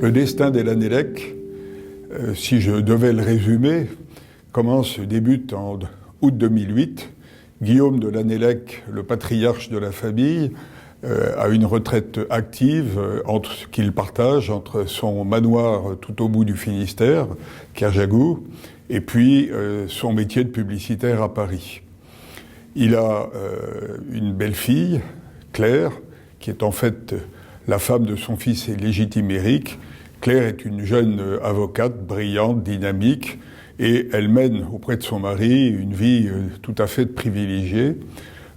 Le destin des Lanélec, si je devais le résumer, débute en août 2008. Guillaume de Lanélec, le patriarche de la famille, a une retraite active qu'il partage entre son manoir tout au bout du Finistère, Kerjagou, et puis son métier de publicitaire à Paris. Il a une belle-fille, Claire, qui est en fait la femme de son fils légitime Éric. Claire est une jeune avocate, brillante, dynamique, et elle mène auprès de son mari une vie tout à fait privilégiée,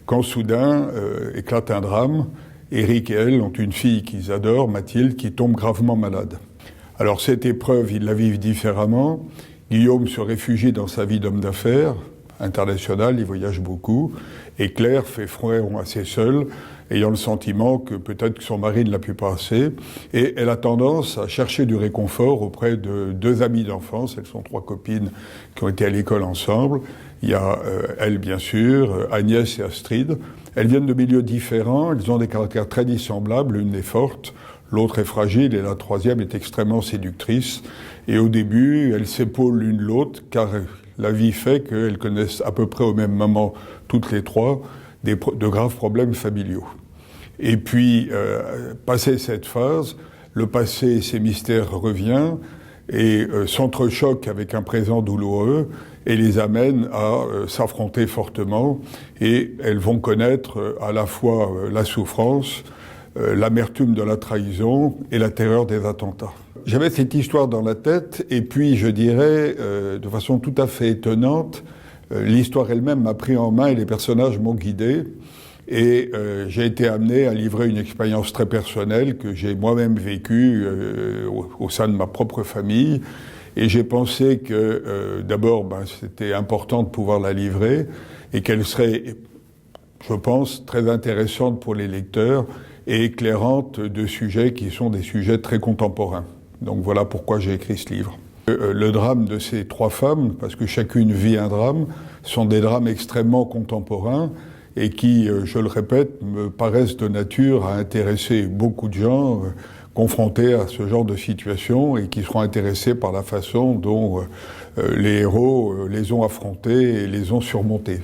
quand soudain éclate un drame. Éric et elle ont une fille qu'ils adorent, Mathilde, qui tombe gravement malade. Alors cette épreuve, ils la vivent différemment. Guillaume se réfugie dans sa vie d'homme d'affaires international, il voyage beaucoup, et Claire fait front assez seule, ayant le sentiment que peut-être que son mari ne l'a plus pas assez, et elle a tendance à chercher du réconfort auprès de deux amies d'enfance. Elles sont trois copines qui ont été à l'école ensemble. Il y a elle, bien sûr, Agnès et Astrid. Elles viennent de milieux différents, elles ont des caractères très dissemblables, l'une est forte, l'autre est fragile, et la troisième est extrêmement séductrice. Et au début, elles s'épaulent l'une l'autre, car la vie fait qu'elles connaissent à peu près au même moment, toutes les trois, de graves problèmes familiaux. Et puis, passé cette phase, le passé et ses mystères revient et s'entrechoquent avec un présent douloureux et les amène à s'affronter fortement. Et elles vont connaître à la fois la souffrance, l'amertume de la trahison et la terreur des attentats. J'avais cette histoire dans la tête, et puis je dirais, de façon tout à fait étonnante, l'histoire elle-même m'a pris en main et les personnages m'ont guidé. Et j'ai été amené à livrer une expérience très personnelle que j'ai moi-même vécue au sein de ma propre famille. Et j'ai pensé que d'abord, c'était important de pouvoir la livrer et qu'elle serait, je pense, très intéressante pour les lecteurs et éclairante de sujets qui sont des sujets très contemporains. Donc voilà pourquoi j'ai écrit ce livre. Le drame de ces trois femmes, parce que chacune vit un drame, sont des drames extrêmement contemporains et qui, je le répète, me paraissent de nature à intéresser beaucoup de gens confrontés à ce genre de situation et qui seront intéressés par la façon dont les héros les ont affrontés et les ont surmontés.